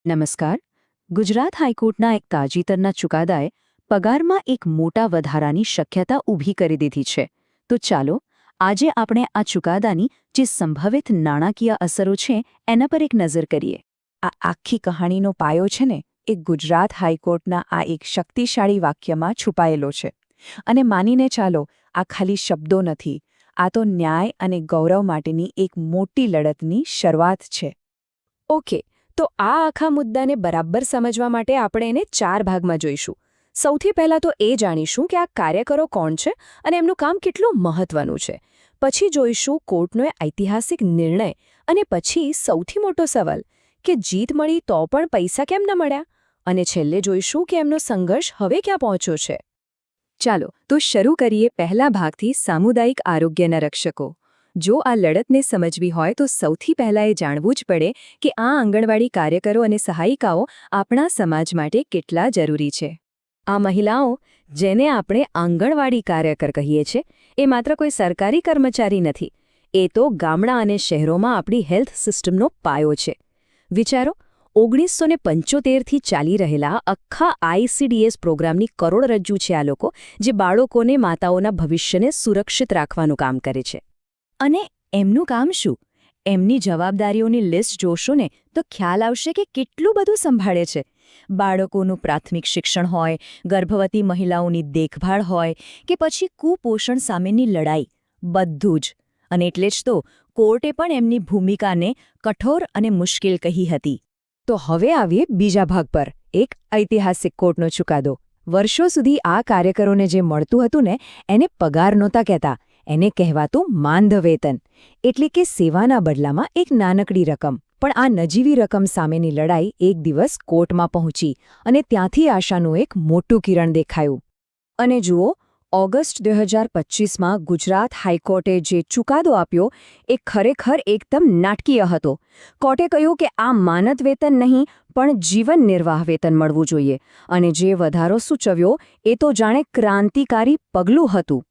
નમસ્કાર. ગુજરાત હાઈકોર્ટના એક તાજેતરના ચુકાદાએ પગારમાં એક મોટા વધારાની શક્યતા ઊભી કરી દીધી છે. તો ચાલો આજે આપણે આ ચુકાદાની જે સંભવિત નાણાકીય અસરો છે એના પર એક નજર કરીએ. આ આખી કહાણીનો પાયો છે ને એ ગુજરાત હાઈકોર્ટના આ એક શક્તિશાળી વાક્યમાં છુપાયેલો છે. અને માનીને ચાલો, આ ખાલી શબ્દો નથી, આ તો ન્યાય અને ગૌરવ માટેની એક મોટી લડતની શરૂઆત છે. ઓકે, તો આ આખા મુદ્દાને બરાબર સમજવા માટે આપણે એને 4 ભાગમાં જોઈશું. સૌથી પહેલાં તો એ જાણીશું કે આ કાર્યકરો કોણ છે અને એમનું કામ કેટલું મહત્વનું છે. પછી જોઈશું કોર્ટનો ઐતિહાસિક નિર્ણય અને પછી સૌથી મોટો સવાલ કે જીત મળી તો પણ પૈસા કેમ ન મળ્યા, અને છેલ્લે જોઈશું કે એમનો સંઘર્ષ હવે ક્યાં પહોંચ્યો છે. ચાલો તો શરૂ કરીએ પહેલા ભાગથી, સામુદાયિક આરોગ્યના રક્ષકો. જો આ લડતને સમજવી હોય તો સૌથી પહેલાં એ જાણવું જ પડે કે આ આંગણવાડી કાર્યકરો અને સહાયિકાઓ આપણા સમાજ માટે કેટલા જરૂરી છે. આ મહિલાઓ, જેને આપણે આંગણવાડી કાર્યકર કહીએ છીએ, એ માત્ર કોઈ સરકારી કર્મચારી નથી. એ તો ગામડા અને શહેરોમાં આપણી હેલ્થ સિસ્ટમનો પાયો છે. વિચારો, 1975થી ચાલી રહેલા આખા ICDS પ્રોગ્રામની કરોડરજ્જુ છે આ લોકો, જે બાળકોને માતાઓના ભવિષ્યને સુરક્ષિત રાખવાનું કામ કરે છે. અને એમનું કામ શું? એમની જવાબદારીઓની લિસ્ટ જોશો ને તો ખ્યાલ આવશે કે કેટલું બધું સંભાળે છે. બાળકોનું પ્રાથમિક શિક્ષણ હોય, ગર્ભવતી મહિલાઓની દેખભાળ હોય કે પછી કુપોષણ સામેની લડાઈ, બધું જ. અને એટલે જ તો કોર્ટે પણ એમની ભૂમિકાને કઠોર અને મુશ્કેલ કહી હતી. તો હવે આવીએ બીજા ભાગ પર, એક ઐતિહાસિક કોર્ટનો ચુકાદો. વર્ષો સુધી આ કાર્યકરોને જે મળતું હતું ને એને પગાર નહોતા કહેતા, એને કહેવાતું માનધ વેતન, એટલે કે સેવાના બદલામાં એક નાનકડી રકમ. પણ આ નજીવી રકમ સામેની લડાઈ એક દિવસ કોર્ટમાં પહોંચી અને ત્યાંથી આશાનું એક મોટું કિરણ દેખાયું. અને જુઓ, ઓગસ્ટ 2025માં ગુજરાત હાઈકોર્ટે જે ચુકાદો આપ્યો એ ખરેખર એકદમ નાટકીય હતો. કોર્ટે કહ્યું કે આ માનદ વેતન નહીં પણ જીવન નિર્વાહ વેતન મળવું જોઈએ, અને જે વધારો સૂચવ્યો એ તો જાણે ક્રાંતિકારી પગલું હતું.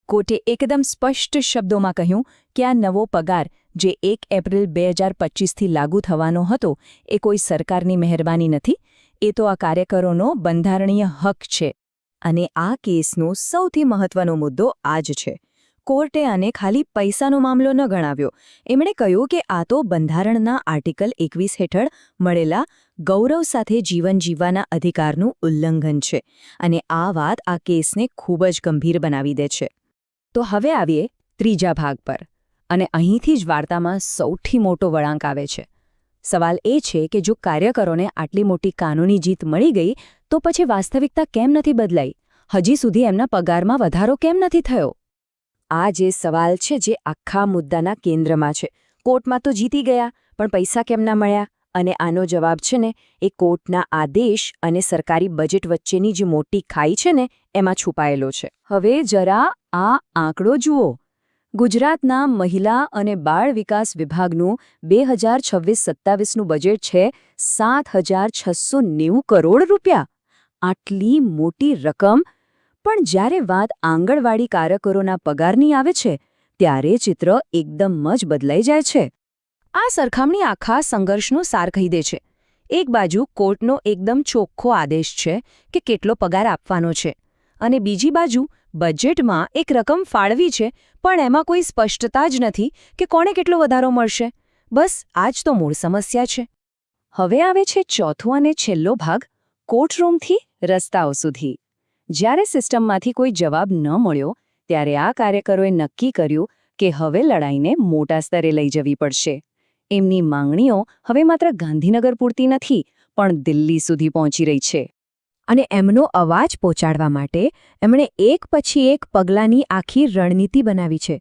કોર્ટે એકદમ સ્પષ્ટ શબ્દોમાં કહ્યું કે આ નવો પગાર, જે 1 એપ્રિલ 2025થી લાગુ થવાનો હતો, એ કોઈ સરકારની મહેરબાની નથી, એ તો આ કાર્યકરોનો બંધારણીય હક છે. અને આ કેસનો સૌથી મહત્વનો મુદ્દો આ જ છે. કોર્ટે આને ખાલી પૈસાનો મામલો ન ગણાવ્યો. એમણે કહ્યું કે આ તો બંધારણના આર્ટિકલ 21 હેઠળ મળેલા ગૌરવ સાથે જીવન જીવવાના અધિકારનું ઉલ્લંઘન છે. અને આ વાત આ કેસને ખૂબ જ ગંભીર બનાવી દે છે. તો હવે આવીએ ત્રીજા ભાગ પર, અને અહીંથી જ વાર્તામાં સૌથી મોટો વળાંક આવે છે. સવાલ એ છે કે જો કાર્યકરોને આટલી મોટી કાનૂની જીત મળી ગઈ તો પછી વાસ્તવિકતા કેમ નથી બદલાઈ? હજી સુધી એમના પગારમાં વધારો કેમ નથી થયો? આ જે સવાલ છે જે આખા મુદ્દાના કેન્દ્રમાં છે. કોર્ટમાં તો જીતી ગયા, પણ પૈસા કેમ ના મળ્યા? અને આનો જવાબ છે ને એ કોર્ટના આદેશ અને સરકારી બજેટ વચ્ચેની જે મોટી ખાઈ છે ને એમાં છુપાયેલો છે. હવે જરા આ આંકડો જુઓ. ગુજરાતના મહિલા અને બાળ વિકાસ વિભાગનું 2026-27નું બજેટ છે 7,690 કરોડ રૂપિયા. આટલી મોટી રકમ, પણ જ્યારે વાત આંગણવાડી કાર્યકરોના પગારની આવે છે ત્યારે ચિત્ર એકદમ જ બદલાઈ જાય છે. આ સરખામણી આખા સંઘર્ષનો સાર કહી દે છે. એક બાજુ કોર્ટનો એકદમ ચોખ્ખો આદેશ છે કે કેટલો પગાર આપવાનો છે, અને બીજી બાજુ બજેટમાં એક રકમ ફાળવી છે, પણ એમાં કોઈ સ્પષ્ટતા જ નથી કે કોને કેટલો વધારો મળશે. બસ આ જ તો મૂળ સમસ્યા છે. હવે આવે છે ચોથો અને છેલ્લો ભાગ, કોર્ટરૂમથી રસ્તાઓ સુધી. જ્યારે સિસ્ટમમાંથી કોઈ જવાબ ન મળ્યો ત્યારે આ કાર્યકરોએ નક્કી કર્યું કે હવે લડાઈને મોટા સ્તરે લઈ જવી પડશે. એમની માંગણીઓ હવે માત્ર ગાંધીનગર પૂરતી નથી પણ દિલ્હી સુધી પહોંચી રહી છે. અને એમનો અવાજ પહોંચાડવા માટે એમણે એક પછી એક પગલાંની આખી રણનીતિ બનાવી છે.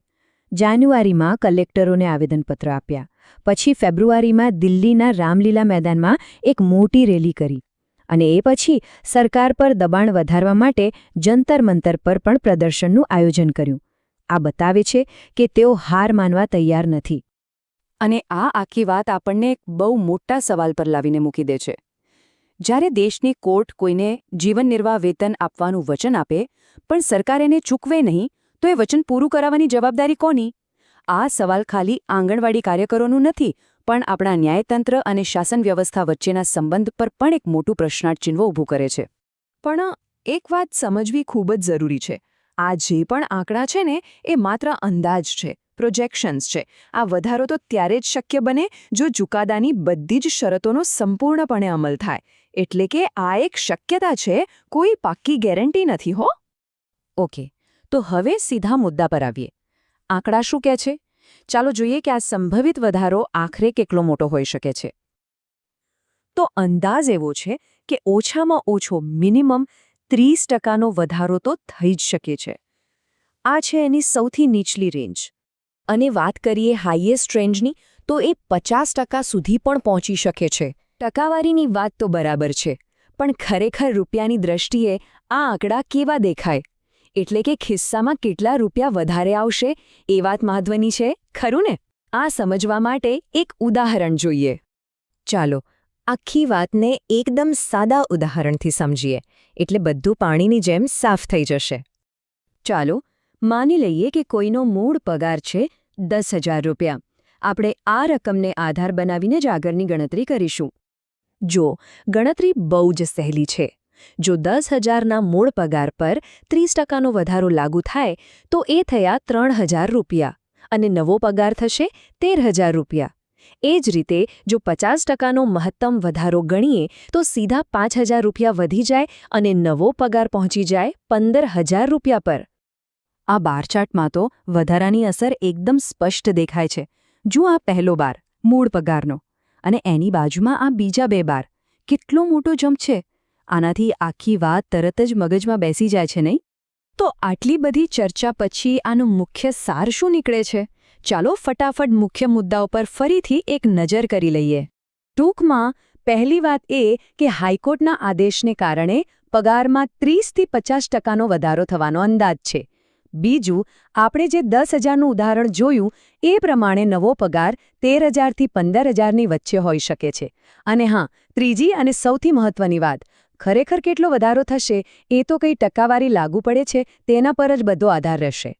જાન્યુઆરીમાં કલેક્ટરોને આવેદનપત્ર આપ્યા, પછી ફેબ્રુઆરીમાં દિલ્હીના રામલીલા મેદાનમાં એક મોટી રેલી કરી, અને એ પછી સરકાર પર દબાણ વધારવા માટે જંતર મંતર પર પણ પ્રદર્શનનું આયોજન કર્યું. આ બતાવે છે કે તેઓ હાર માનવા તૈયાર નથી. અને આ આખી વાત આપણને એક બહુ મોટા સવાલ પર લાવીને મૂકી દે છે. જ્યારે દેશની કોર્ટ કોઈને જીવન નિર્વાહ વેતન આપવાનું વચન આપે પણ સરકાર એને ચૂકવે નહીં, તો એ વચન પૂરું કરાવવાની જવાબદારી કોની? આ સવાલ ખાલી આંગણવાડી કાર્યકરોનું નથી, પણ આપણા ન્યાયતંત્ર અને શાસન વ્યવસ્થા વચ્ચેના સંબંધ પર પણ એક મોટું પ્રશ્નાર્થ ચિહ્ન ઊભું કરે છે. પણ એક વાત સમજવી ખૂબ જ જરૂરી છે. આ જે પણ આંકડા છે ને એ માત્ર અંદાજ છે, પ્રોજેક્શન્સ છે. આ વધારો તો ત્યારે જ શક્ય બને જો ચુકાદાની બધી જ શરતોનો સંપૂર્ણપણે અમલ થાય. એટલે કે આ એક શક્યતા છે, કોઈ પાક્કી ગેરંટી નથી હો. ઓકે, તો હવે સીધા મુદ્દા પર આવીએ. આંકડા શું કહે છે? ચાલો જોઈએ કે આ સંભવિત વધારો આખરે કેટલો મોટો હોઈ શકે છે. તો અંદાજ એવો છે કે ઓછામાં ઓછો મિનિમમ 30% વધારો તો થઈ જ શકે છે. આ છે એની સૌથી નીચલી રેન્જ. અને વાત કરીએ હાઈએસ્ટ રેન્જની, તો એ 50% સુધી પણ પહોંચી શકે છે. ટકાવારીની વાત તો બરાબર છે, પણ ખરેખર રૂપિયાની દ્રષ્ટિએ આ આંકડા કેવા દેખાય? એટલે કે ખિસ્સામાં કેટલા રૂપિયા વધારે આવશે એ વાત મહત્વની છે, ખરું ને? આ સમજવા માટે એક ઉદાહરણ જોઈએ. ચાલો આખી વાતને એકદમ સાદા ઉદાહરણથી સમજીએ, એટલે બધું પાણીની જેમ સાફ થઈ જશે. ચાલો માની લઈએ કે કોઈનો મૂળ પગાર છે 10,000 રૂપિયા. આપણે આ રકમને આધાર બનાવીને જ આગળની ગણતરી કરીશું. જો ગણતરી બહુ જ સહેલી છે. જો 10,000ના મૂળ પગાર પર 30%નો વધારો લાગુ થાય તો એ થયા 3,000 રૂપિયા અને નવો પગાર થશે 13,000 રૂપિયા. એ જ રીતે જો 50%નો મહત્તમ વધારો ગણીએ તો સીધા 5,000 રૂપિયા વધી જાય અને નવો પગાર પહોંચી જાય 15,000 રૂપિયા પર. આ બાર ચાર્ટમાં તો વધારાની અસર એકદમ સ્પષ્ટ દેખાય છે. જો આ પહેલો બાર મૂળ પગારનો અને એની બાજુમાં આ બીજા બે બાર, કેટલો મોટો જમ્પ છે! આનાથી આખી વાત તરત જ મગજમાં બેસી જાય છે, નહીં? તો આટલી બધી ચર્ચા પછી આનો મુખ્ય સાર શું નીકળે છે? ચાલો ફટાફટ મુખ્ય મુદ્દાઓ પર ફરીથી એક નજર કરી લઈએ. ટૂંકમાં પહેલી વાત એ કે હાઈકોર્ટના આદેશને કારણે પગારમાં 30થી 50%નો વધારો થવાનો અંદાજ છે. બીજું, આપણે જે 10,000નું ઉદાહરણ જોયું એ પ્રમાણે નવો પગાર 13,000થી 15,000ની વચ્ચે હોઈ શકે છે. અને હા, ત્રીજી અને સૌથી મહત્વની વાત, ખરેખર કેટલો વધારો થશે એ તો કઈ ટકાવારી લાગુ પડે છે તેના પર જ બધો આધાર રહેશે.